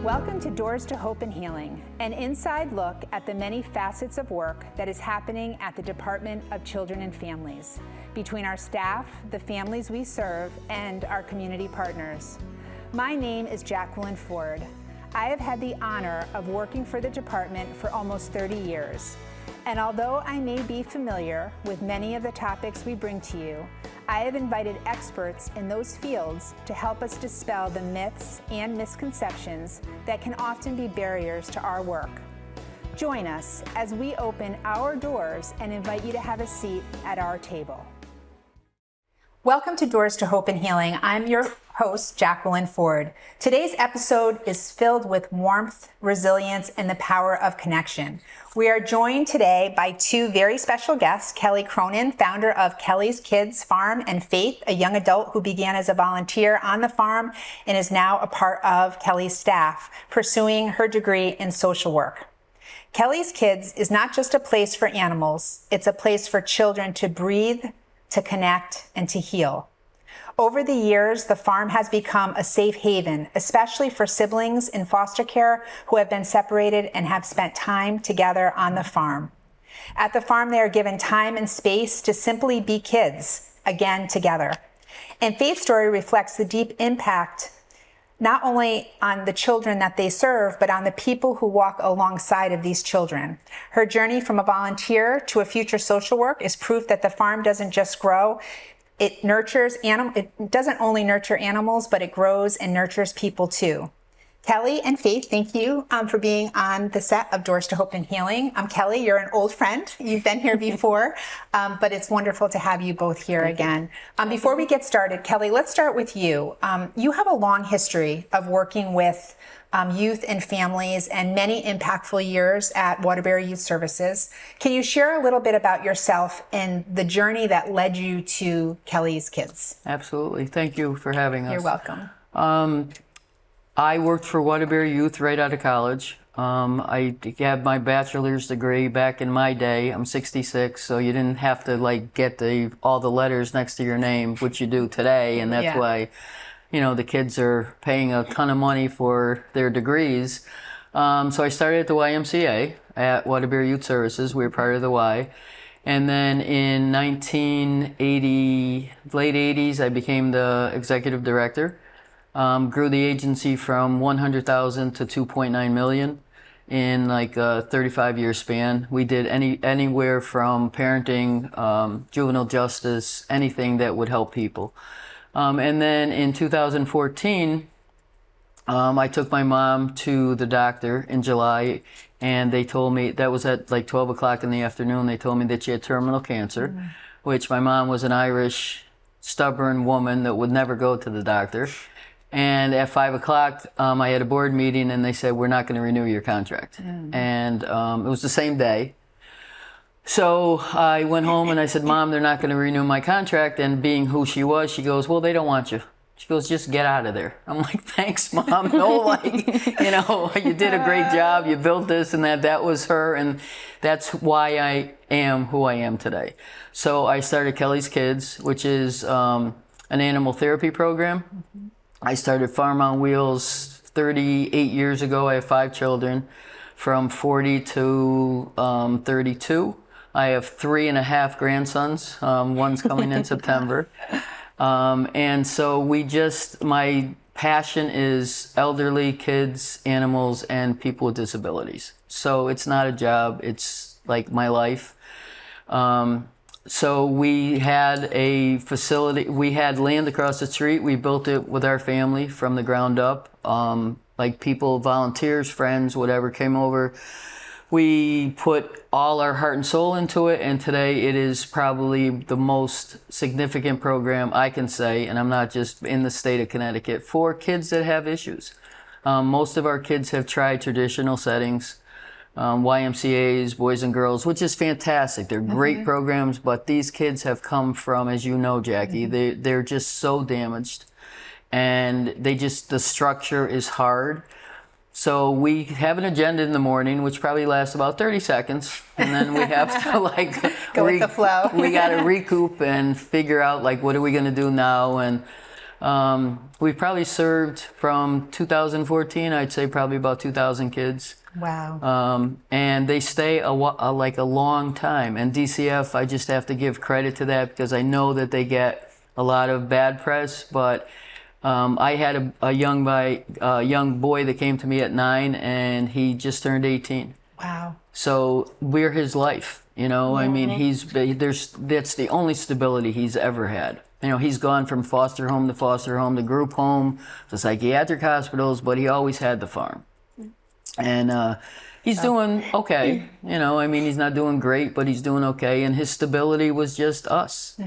Welcome to Doors to Hope and Healing, an inside look at the many facets of work that is happening at the Department of Children and Families, between our staff, the families we serve, and our community partners. My name is Jaqueline Ford. I have had the honor of working for the department for almost 30 years. And although I may be familiar with many of the topics we bring to you, I have invited experts in those fields to help us dispel the myths and misconceptions that can often be barriers to our work. Join us as we open our doors and invite you to have a seat at our table. Welcome to Doors to Hope and Healing. I'm your host, Jaqueline Ford. Today's episode is filled with warmth, resilience, and the power of connection. We are joined today by two very special guests, Kelly Cronin, founder of Kelly's Kids Farm, and Faith, a young adult who began as a volunteer on the farm and is now a part of Kelly's staff, pursuing her degree in social work. Kelly's Kids is not just a place for animals, it's a place for children to breathe, to connect, and to heal. Over the years, the farm has become a safe haven, especially for siblings in foster care who have been separated and have spent time together on the farm. At the farm, they are given time and space to simply be kids, again together. And Faith's story reflects the deep impact not only on the children that they serve, but on the people who walk alongside of these children. Her journey from a volunteer to a future social work is proof that the farm doesn't just grow, it doesn't only nurture animals, but it grows and nurtures people too. Kelly and Faith, thank you for being on the set of Doors to Hope and Healing. Kelly, you're an old friend. You've been here before, but it's wonderful to have you both here again. Before we get started, Kelly, let's start with you. You have a long history of working with youth and families and many impactful years at Waterbury Youth Services. Can you share a little bit about yourself and the journey that led you to Kelly's Kids? Absolutely. Thank you for having us. You're welcome. I worked for Waterbury Youth right out of college. I had my bachelor's degree back in my day. I'm 66, so you didn't have to get all the letters next to your name, which you do today, and that's why, the kids are paying a ton of money for their degrees. So I started at the YMCA at Waterbury Youth Services. We were part of the Y. And then in 1980, late 80s, I became the executive director. Grew the agency from 100,000 to 2.9 million in a 35-year span. We did anywhere from parenting, juvenile justice, anything that would help people. And then in 2014, I took my mom to the doctor in July, and they told me, that was at 12 o'clock in the afternoon, they told me that she had terminal cancer, which my mom was an Irish, stubborn woman that would never go to the doctor. And at 5 o'clock, I had a board meeting, and they said, we're not going to renew your contract. And it was the same day. So I went home and I said, Mom, they're not going to renew my contract. And being who she was, she goes, well, they don't want you. She goes, just get out of there. I'm like, thanks, Mom. No, you did a great job. You built this and that. That was her. And that's why I am who I am today. So I started Kelly's Kids, which is an animal therapy program. I started Farm on Wheels 38 years ago. I have 5 children from 40 to 32. I have 3.5 grandsons. One's coming in September. And so my passion is elderly, kids, animals, and people with disabilities. So it's not a job, it's like my life. So we had a facility, we had land across the street. We built it with our family from the ground up. People, volunteers, friends, whatever came over. We put all our heart and soul into it, and today it is probably the most significant program I can say, and I'm not just in the state of Connecticut, for kids that have issues. Most of our kids have tried traditional settings. YMCA's, Boys and Girls, which is fantastic. They're great programs, but these kids have come from, as you know, Jackie, they're just so damaged, and the structure is hard. So we have an agenda in the morning, which probably lasts about 30 seconds, and then we have to go with the flow. We got to recoup and figure out what are we going to do now, and We probably served from 2014, I'd say probably about 2,000 kids. Wow. And they stay like a long time. And DCF, I just have to give credit to that because I know that they get a lot of bad press. But I had a young boy that came to me at 9, and he just turned 18. Wow. So we're his life, you know. I mean, that's the only stability he's ever had. You know, he's gone from foster home to group home to psychiatric hospitals, but he always had the farm. And he's doing okay. You know, I mean, he's not doing great, but he's doing okay. And his stability was just us.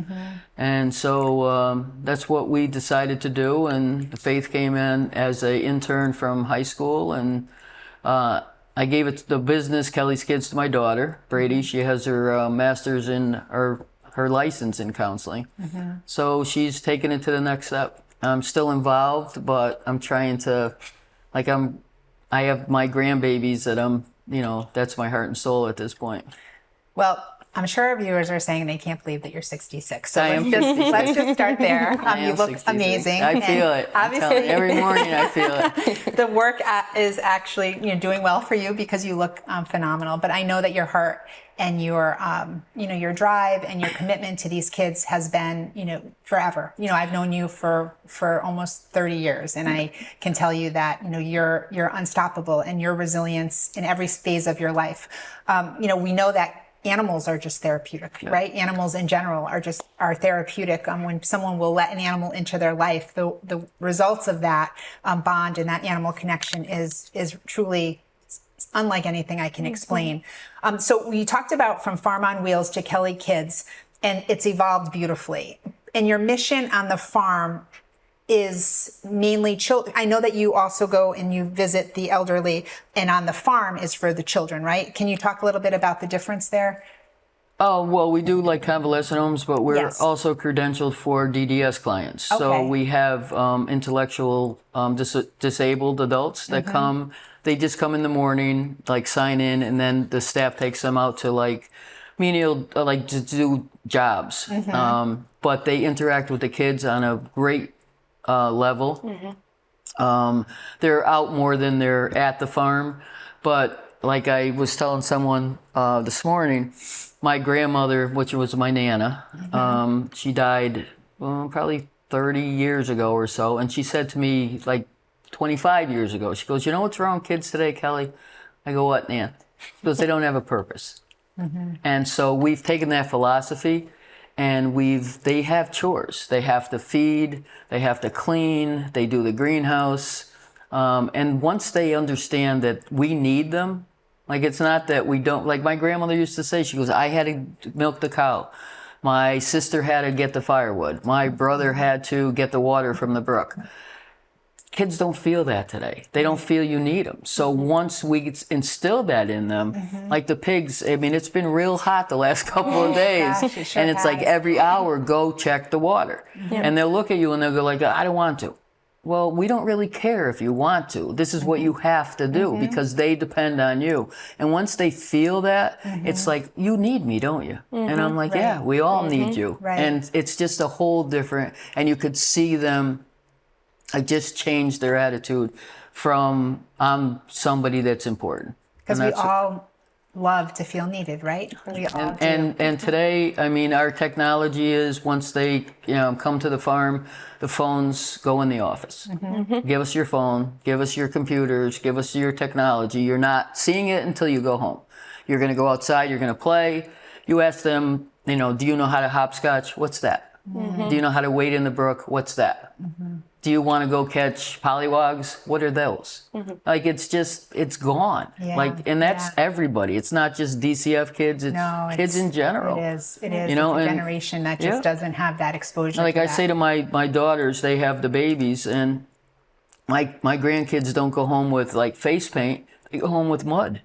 And so that's what we decided to do. And Faith came in as an intern from high school. And I gave it the business, Kelly's Kids, to my daughter, Brady. She has her master's in her license in counseling. So she's taken it to the next step. I'm still involved, but I'm trying to, like, I have my grandbabies that you know, that's my heart and soul at this point. Well, I'm sure our viewers are saying they can't believe that you're 66. So I am let's just start there. You look 66. amazing. I feel it. Obviously, Every morning I feel it. the work is actually doing well for you because you look phenomenal. But I know that your heart and your your drive and your commitment to these kids has been forever. I've known you for almost 30 years, and I can tell you that you're unstoppable, and your resilience in every phase of your life. We know that animals are just therapeutic, right? Animals in general are therapeutic. When someone will let an animal into their life, the results of that bond and that animal connection is truly unlike anything I can explain. So we talked about from Farm on Wheels to Kelly Kids, and it's evolved beautifully. And your mission on the farm is mainly children. I know that you also go and you visit the elderly, and on the farm is for the children, right? Can you talk a little bit about the difference there? Oh, well, we do like convalescent homes, but we're also credentialed for DDS clients. So we have intellectual disabled adults that come. They just come in the morning, like sign in, and then the staff takes them out to like to do jobs. But they interact with the kids on a great level. They're out more than they're at the farm. But like I was telling someone this morning, my grandmother, which was my Nana, she died probably 30 years ago or so. And she said to me, like 25 years ago, she goes, "You know what's wrong with kids today, Kelly?" I go, "What, Nan?" She goes, "They don't have a purpose." And so we've taken that philosophy, and they have chores. They have to feed, they have to clean, they do the greenhouse. And once they understand that we need them, like it's not that we don't, like my grandmother used to say, she goes, "I had to milk the cow. My sister had to get the firewood. My brother had to get the water from the brook." Kids don't feel that today. They don't feel you need them. So once we instill that in them, like the pigs, I mean, it's been real hot the last couple of days. Gosh, it sure and it's has. like every hour, go check the water. And they'll look at you and they'll go like, "I don't want to." Well, we don't really care if you want to. This is what you have to do because they depend on you. And once they feel that, it's like, "You need me, don't you?" And I'm like, "Yeah, we all need you." And it's just a whole different, and you could see them just change their attitude from "I'm somebody that's important." Because we all love to feel needed, right? We all do. And today, I mean, our technology is once they come to the farm, the phones go in the office. Give us your phone, give us your computers, give us your technology. You're not seeing it until you go home. You're going to go outside, you're going to play. You ask them, "Do you know how to hopscotch? What's that? Do you know how to wade in the brook? What's that? Do you want to go catch pollywogs? What are those?" Like it's gone. And that's everybody. It's not just DCF kids. It's kids in general. It is. It's a generation that just doesn't have that exposure. Like I say to my daughters, they have the babies, and my grandkids don't go home with like face paint. They go home with mud.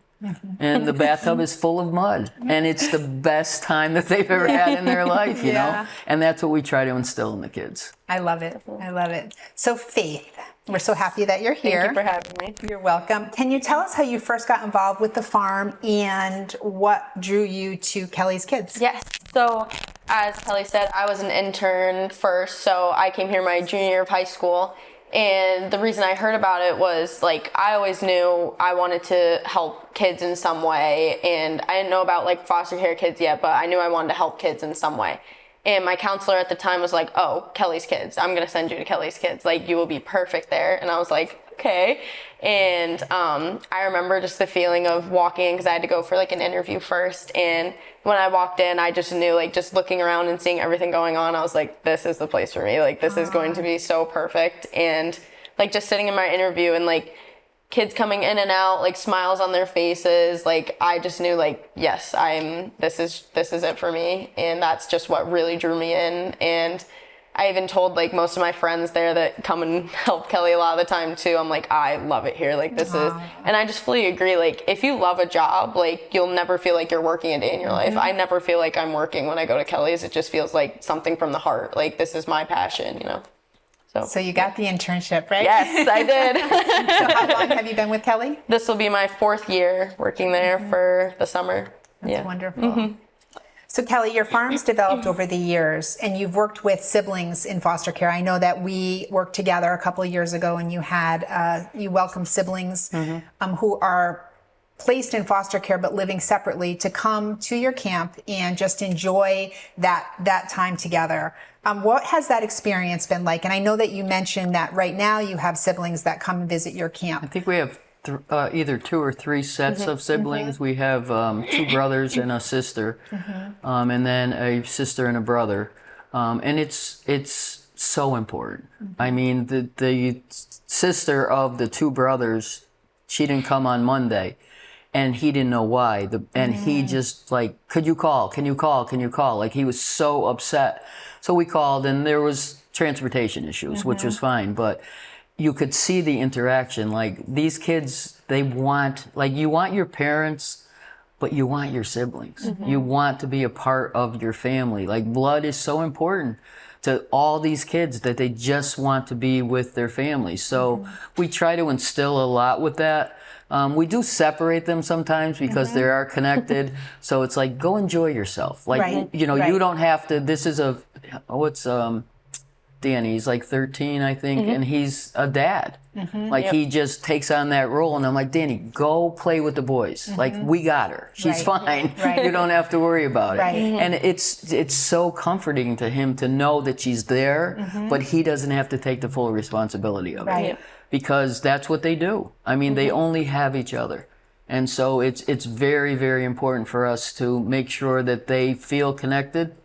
And the bathtub is full of mud, and it's the best time that they've ever had in their life, you know? And that's what we try to instill in the kids. I love it. I love it. So Faith, we're so happy that you're here. Thank you for having me. You're welcome. Can you tell us how you first got involved with the farm and what drew you to Kelly's Kids? Yes. So as Kelly said, I was an intern first, so I came here my junior year of high school. And the reason I heard about it was, like, I always knew I wanted to help kids in some way. And I didn't know about, like, foster care kids yet, but I knew I wanted to help kids in some way. And my counselor at the time was like, oh, Kelly's Kids. I'm going to send you to Kelly's Kids. Like, you will be perfect there. And I was like, okay. And I remember just the feeling of walking in, because I had to go for, like, an interview first. And when I walked in, I just knew, like, just looking around and seeing everything going on, I was like, this is the place for me. Like, this is going to be so perfect. And, like, just sitting in my interview and, like, kids coming in and out, like, smiles on their faces, like, I just knew, like, yes, this is it for me. And that's just what really drew me in. And I even told, like, most of my friends there that come and help Kelly a lot of the time too, I'm like, I love it here. Like, this is, and I just fully agree. Like, if you love a job, like, you'll never feel like you're working a day in your life. I never feel like I'm working when I go to Kelly's. It just feels like something from the heart. Like, this is my passion, you know? So you got the internship, right? Yes, I did. So how long have you been with Kelly? This will be my 4th year working there for the summer. That's wonderful. So Kelly, your farm's developed over the years, and you've worked with siblings in foster care. I know that we worked together a couple of years ago, and you welcomed siblings who are placed in foster care but living separately to come to your camp and just enjoy that time together. What has that experience been like? And I know that you mentioned that right now you have siblings that come and visit your camp. I think we have either 2 or 3 sets of siblings. We have 2 brothers and a sister, and then a sister and a brother. And it's so important. I mean, the sister of the 2 brothers, she didn't come on Monday. And he didn't know why. And he just, like, could you call? Can you call? Can you call? Like, he was so upset. So we called, and there was transportation issues, which was fine. But you could see the interaction. Like, these kids, they want, like, you want your parents, but you want your siblings. You want to be a part of your family. Like, blood is so important to all these kids that they just want to be with their families. So we try to instill a lot with that. We do separate them sometimes because they are connected. So it's like, go enjoy yourself. Like, you know, you don't have to, this is Danny, he's like 13, I think, and he's a dad. Like, he just takes on that role. And I'm like, Danny, go play with the boys. Like, we got her. She's fine. You don't have to worry about it. And it's so comforting to him to know that she's there, but he doesn't have to take the full responsibility of it. Because that's what they do. I mean, they only have each other. And so it's very, very important for us to make sure that they feel connected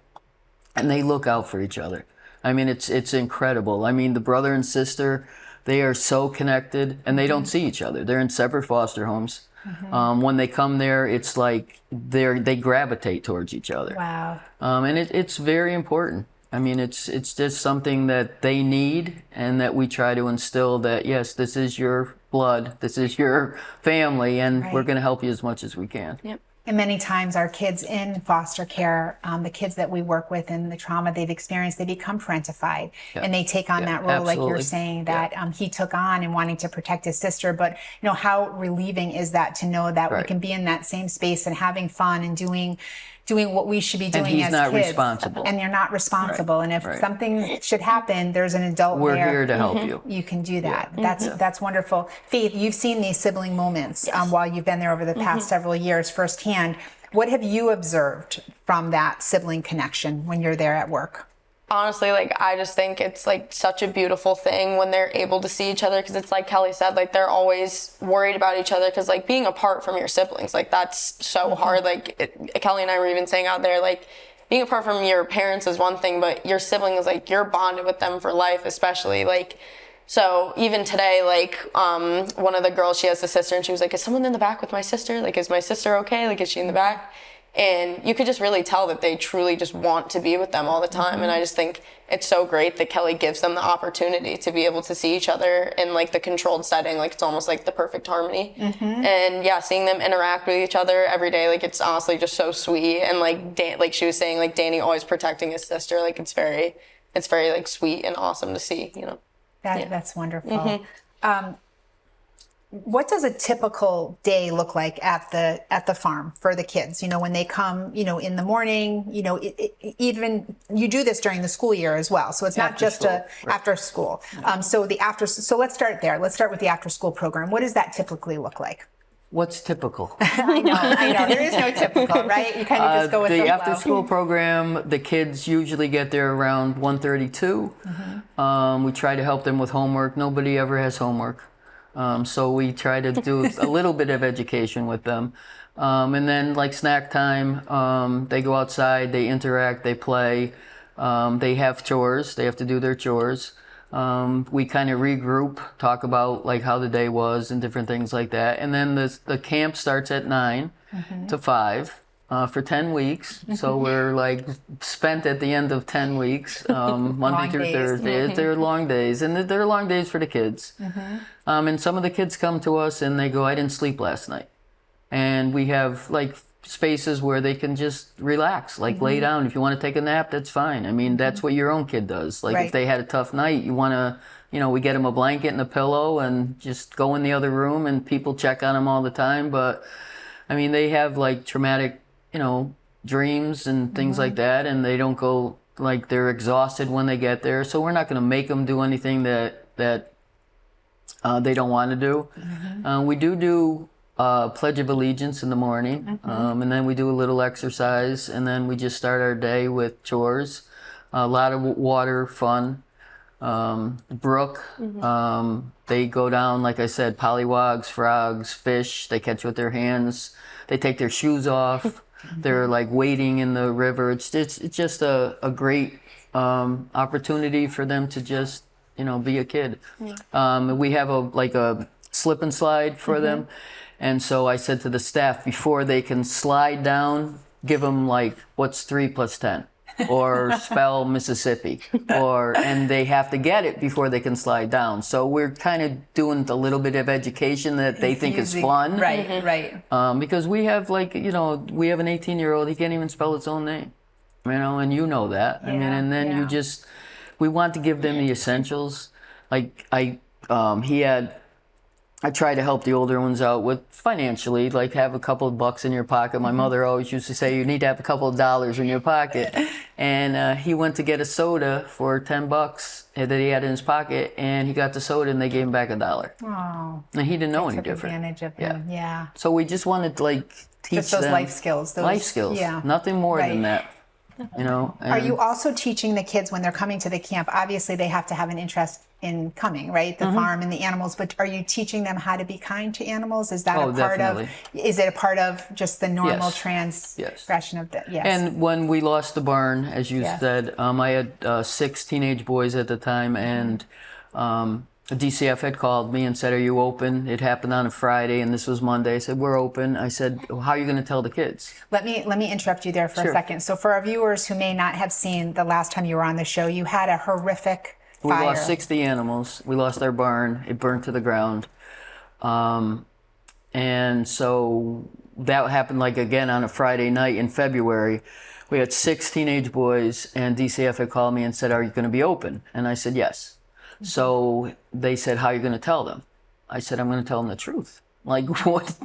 and they look out for each other. I mean, it's incredible. I mean, the brother and sister, they are so connected, and they don't see each other. They're in separate foster homes. When they come there, it's like they gravitate towards each other. Wow. And it's very important. I mean, it's just something that they need, and that we try to instill that, yes, this is your blood, this is your family, and we're going to help you as much as we can. And many times our kids in foster care, the kids that we work with and the trauma they've experienced, they become parentified and they take on that role, like you're saying, that he took on and wanting to protect his sister. But, you know, how relieving is that to know that we can be in that same space and having fun and doing what we should be doing as kids. And he's not responsible. And you're not responsible. And if something should happen, there's an adult there. We're here to help you. You can do that. That's wonderful. Faith, you've seen these sibling moments while you've been there over the past several years firsthand. What have you observed from that sibling connection when you're there at work? Honestly, like, I just think it's, like, such a beautiful thing when they're able to see each other, because it's like Kelly said, like, they're always worried about each other, because, like, being apart from your siblings, like, that's so hard. Like, Kelly and I were even saying out there, like, being apart from your parents is one thing, but your siblings, like, you're bonded with them for life, especially, like, so even today, like, one of the girls, she has a sister, and she was like, is someone in the back with my sister? Like, is my sister okay? Like, is she in the back? And you could just really tell that they truly just want to be with them all the time. And I just think it's so great that Kelly gives them the opportunity to be able to see each other in, like, the controlled setting. Like, it's almost like the perfect harmony. And yeah, seeing them interact with each other every day, like, it's honestly just so sweet. And like she was saying, like, Danny always protecting his sister, like, it's very like, sweet and awesome to see, you know. That's wonderful. what does a typical day look like at the farm for the kids? When they come, in the morning, even you do this during the school year as well. So it's not just after school. So let's start there. Let's start with the after school program. What does that typically look like? What's typical? I know. There is no typical, right? You kind of just go with the flow. The after school program, the kids usually get there around 1:32. We try to help them with homework. Nobody ever has homework. So we try to do a little bit of education with them. And then like snack time, they go outside, they interact, they play, they have chores, they have to do their chores. We kind of regroup, talk about like how the day was and different things like that. And then the camp starts at 9 to 5. For 10 weeks. So we're like spent at the end of 10 weeks, Monday through Thursday. They're long days, and they're long days for the kids. And some of the kids come to us and they go, I didn't sleep last night. And we have like spaces where they can just relax, like lay down. If you want to take a nap, that's fine. I mean, that's what your own kid does. Like if they had a tough night, you want to, we get them a blanket and a pillow and just go in the other room, and people check on them all the time. But I mean, they have like traumatic dreams and things like that, and they don't go, like, they're exhausted when they get there. So we're not going to make them do anything that they don't want to do. We do Pledge of Allegiance in the morning, and then we do a little exercise, and then we just start our day with chores, a lot of water, fun. Brook, they go down, like I said, pollywogs, frogs, fish, they catch with their hands, they take their shoes off. They're like wading in the river. It's just a great opportunity for them to just be a kid. We have a slip and slide for them, and so I said to the staff, before they can slide down, give them like, what's 3 plus 10, or spell Mississippi, and they have to get it before they can slide down. So we're kind of doing a little bit of education that they think is fun. Right. Because we have we have an 18-year-old, he can't even spell his own name, and you know that. I mean, and then we want to give them the essentials. Like I try to help the older ones out with financially, like have a couple of bucks in your pocket. My mother always used to say, you need to have a couple of dollars in your pocket. And he went to get a soda for $10 that he had in his pocket, and he got the soda and they gave him back $1. Oh. And he didn't know any different. Advantage of him. Yeah. So we just wanted to teach just those them life skills. Life skills. Yeah. Nothing more than that. Are you also teaching the kids when they're coming to the camp? Obviously, they have to have an interest in coming, right? The farm and the animals. But are you teaching them how to be kind to animals? Is that a part definitely. Is it a part of just the normal transgression of that? Yes. And when we lost the barn, as you said, I had 6 teenage boys at the time, and the DCF had called me and said, are you open? It happened on a Friday, and this was Monday. I said, we're open. I said, well, how are you going to tell the kids? Let me interrupt you there for a second. So for our viewers who may not have seen the last time you were on the show, you had a horrific fire. We lost 60 animals. We lost our barn. It burned to the ground. And so that happened again on a Friday night in February. We had 6 teenage boys, and DCF had called me and said, are you going to be open? And I said, yes. So they said, how are you going to tell them? I said, I'm going to tell them the truth. Like, what?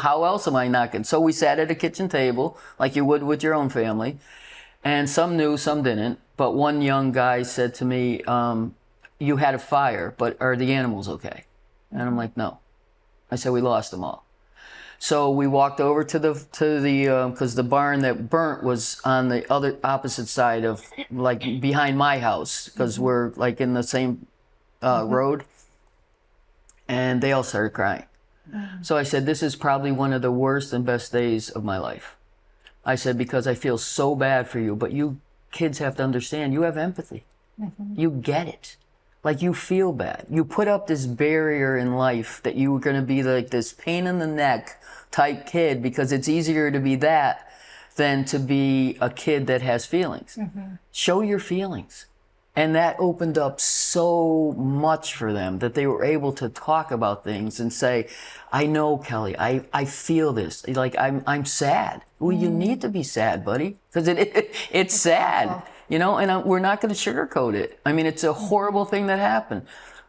How else am I not going to? So we sat at a kitchen table, like you would with your own family. And some knew, some didn't. But one young guy said to me, you had a fire, but are the animals okay? And I'm like, no. I said, we lost them all. So we walked over to the because the barn that burnt was on the opposite side of, behind my house, because we're in the same road. And they all started crying. So I said, this is probably one of the worst and best days of my life. I said, because I feel so bad for you, but you kids have to understand, you have empathy. You get it. You feel bad. You put up this barrier in life that you were going to be this pain in the neck type kid, because it's easier to be that than to be a kid that has feelings. Show your feelings. And that opened up so much for them that they were able to talk about things and say, I know, Kelly, I feel this. I'm sad. Well, you need to be sad, buddy, because it's sad, and we're not going to sugarcoat it. I mean, it's a horrible thing that happened.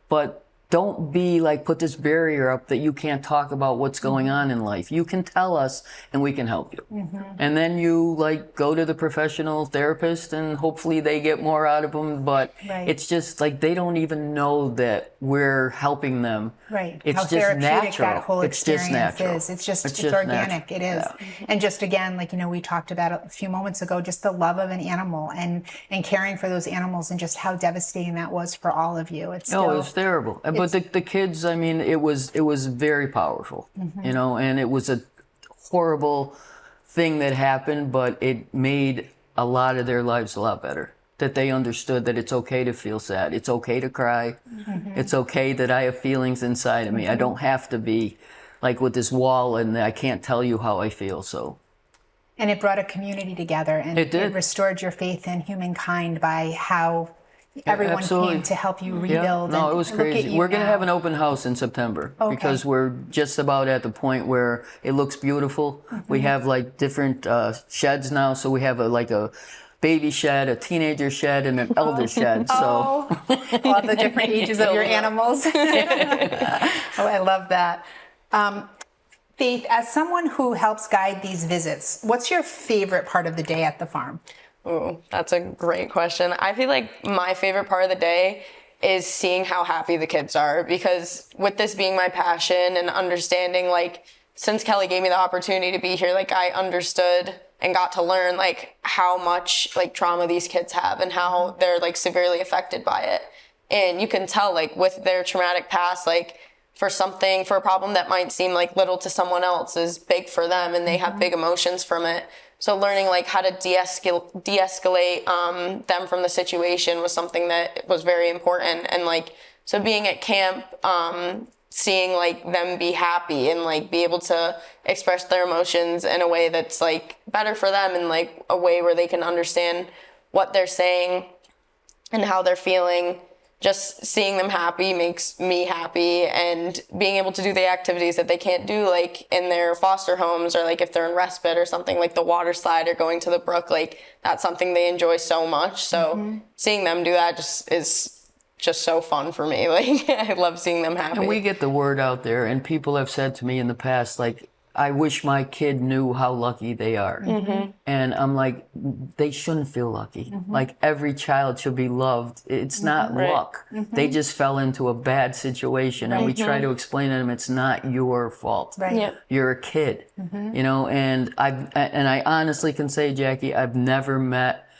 But don't be like, put this barrier up that you can't talk about what's going on in life. You can tell us and we can help you. And then you like go to the professional therapist and hopefully they get more out of them. But it's just like, they don't even know that we're helping them. It's How just therapeutic natural. that whole It's just experience natural. is. It's just natural. organic. It is. And just again, like, you know, we talked about a few moments ago, just the love of an animal and caring for those animals and just how devastating that was for all of you. It's still, it was terrible. But the kids, I mean, it was very powerful, you know, and it was a horrible thing that happened, but it made a lot of their lives a lot better. That they understood that it's okay to feel sad. It's okay to cry. It's okay that I have feelings inside of me. I don't have to be like with this wall and I can't tell you how I feel. So. And it brought a community together, and it did. It restored your faith in humankind by how everyone came to help you rebuild. No, it was crazy. We're going to have an open house in September because we're just about at the point where it looks beautiful. We have like different sheds now. So we have a baby shed, a teenager shed, and an elder shed. So all the different ages of your animals. I love that. Faith, as someone who helps guide these visits, what's your favorite part of the day at the farm? Ooh, that's a great question. I feel like my favorite part of the day is seeing how happy the kids are, because with this being my passion and understanding, like, since Kelly gave me the opportunity to be here, like, I understood and got to learn, like, how much, like, trauma these kids have and how they're, like, severely affected by it. And you can tell, like, with their traumatic past, like, for a problem that might seem like little to someone else is big for them, and they have big emotions from it. So learning like how to de-escalate them from the situation was something that was very important. And like, so being at camp, seeing like them be happy and like be able to express their emotions in a way that's like better for them, and like a way where they can understand what they're saying and how they're feeling. Just seeing them happy makes me happy, and being able to do the activities that they can't do like in their foster homes, or like if they're in respite or something, like the water slide or going to the brook, like that's something they enjoy so much. So seeing them do that is just so fun for me. Like, I love seeing them happy. And we get the word out there, and people have said to me in the past, like, I wish my kid knew how lucky they are. And I'm like, they shouldn't feel lucky. Like, every child should be loved. It's not luck. They just fell into a bad situation. And we try to explain to them, it's not your fault. You're a kid, you know? And I honestly can say, Jackie, I've never met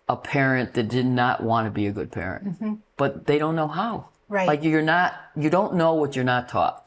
a parent that did not want to be a good parent, but they don't know how. Like, you don't know what you're not taught.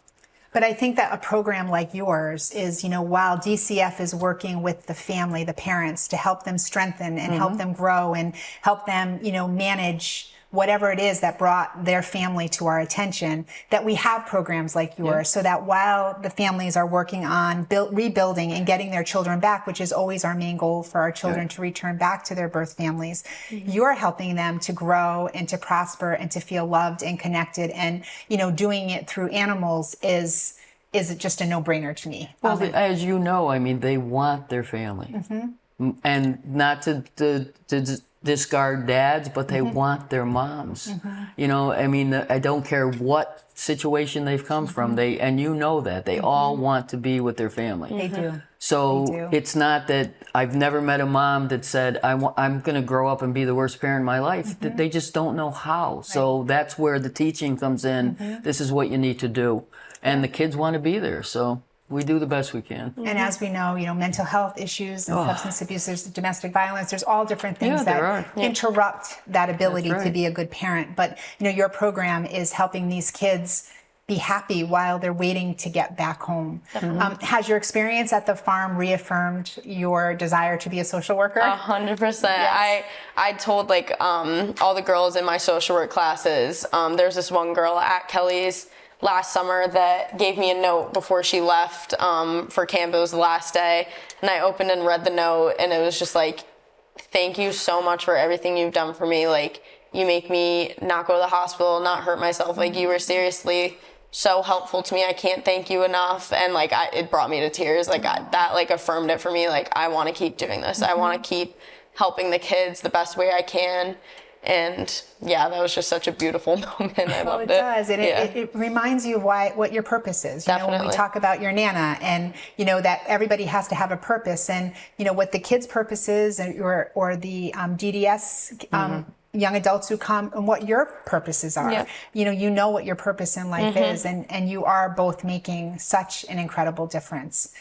But I think that a program like yours is, you know, while DCF is working with the family, the parents, to help them strengthen and help them grow and help them, you know, manage whatever it is that brought their family to our attention, that we have programs like yours, so that while the families are working on rebuilding and getting their children back, which is always our main goal for our children to return back to their birth families, you're helping them to grow and to prosper and to feel loved and connected. And, you know, doing it through animals is just a no-brainer to me. Well, as you know, I mean, they want their family. And not to discard dads, but they want their moms. You know, I mean, I don't care what situation they've come from, and you know that they all want to be with their family. They do. So it's not that I've never met a mom that said, I'm going to grow up and be the worst parent in my life. They just don't know how. So that's where the teaching comes in. This is what you need to do. And the kids want to be there. So we do the best we can. And as we know, you know, mental health issues and substance abuse, there's domestic violence, there's all different things that interrupt that ability to be a good parent. But, you know, your program is helping these kids be happy while they're waiting to get back home. Has your experience at the farm reaffirmed your desire to be a social worker? 100%. I told like all the girls in my social work classes, there's this one girl at Kelly's last summer that gave me a note before she left for camp. It was the last day, and I opened and read the note, and it was just like, thank you so much for everything you've done for me. Like, you make me not go to the hospital, not hurt myself. Like, you were seriously so helpful to me. I can't thank you enough. And like, it brought me to tears. Like, that like affirmed it for me. Like, I want to keep doing this. I want to keep helping the kids the best way I can. And yeah, that was just such a beautiful moment. I Well, loved it does. And Yeah. it reminds you of what your purpose is. You know, when we Definitely. talk about your Nana and, you know, that everybody has to have a purpose. And, you know, what the kids' purpose is or the DDS young adults who come and what your purposes are. Yeah. You know what your purpose in life is. And you are both making such an incredible difference.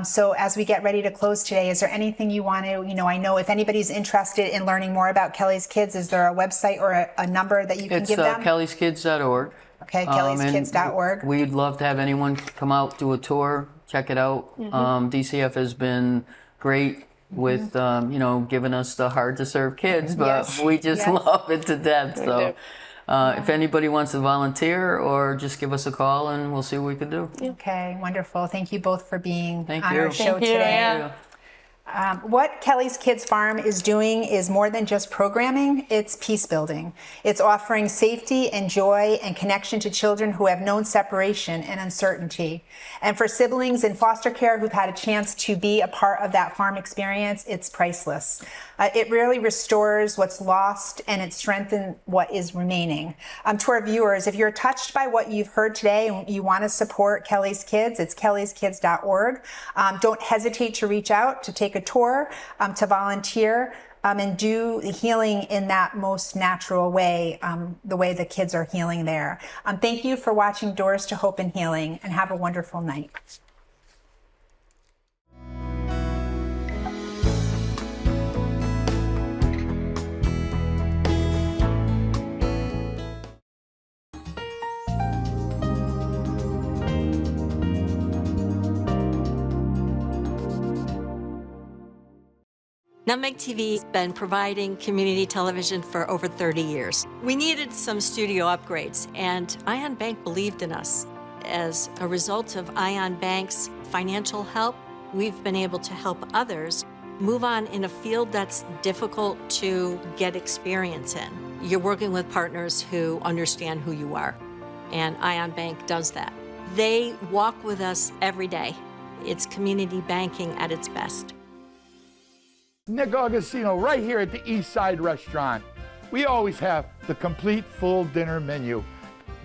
So as we get ready to close today, is there anything you want to, I know if anybody's interested in learning more about Kelly's Kids, is there a website or a number that you can give them? It's kellyskids.org. Okay, kellyskids.org. We'd love to have anyone come out, do a tour, check it out. DCF has been great with, giving us the hard to serve kids, but Yes, we just yes. love it to death. We So do. if anybody wants to volunteer or just give us a call and we'll see what we can do. Okay, wonderful. Thank you both for being Thank on you. our show Thank you, today. yeah. What Kelly's Kids Farm is doing is more than just programming, it's peace building. It's offering safety and joy and connection to children who have known separation and uncertainty. And for siblings in foster care who've had a chance to be a part of that farm experience, it's priceless. It really restores what's lost and it strengthens what is remaining. To our viewers, if you're touched by what you've heard today and you want to support Kelly's Kids, it's kellyskids.org. Don't hesitate to reach out, to take a tour, to volunteer, and do the healing in that most natural way, the way the kids are healing there. Thank you for watching Doors to Hope and Healing, and have a wonderful night. Nutmeg TV has been providing community television for over 30 years. We needed some studio upgrades, and Ion Bank believed in us. As a result of Ion Bank's financial help, we've been able to help others move on in a field that's difficult to get experience in. You're working with partners who understand who you are, and Ion Bank does that. They walk with us every day. It's community banking at its best. Nick Augustino right here at the East Side Restaurant. We always have the complete full dinner menu.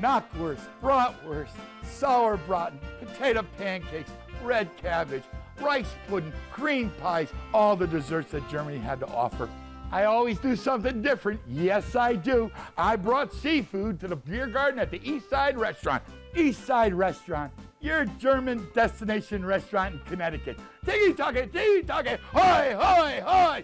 Knockwurst, bratwurst, sauerbraten, potato pancakes, red cabbage, rice pudding, cream pies, all the desserts that Germany had to offer. I always do something different. Yes, I do. I brought seafood to the beer garden at the East Side Restaurant. East Side Restaurant, your German destination restaurant in Connecticut. Tiki-taka, hoy, hoy, hoy!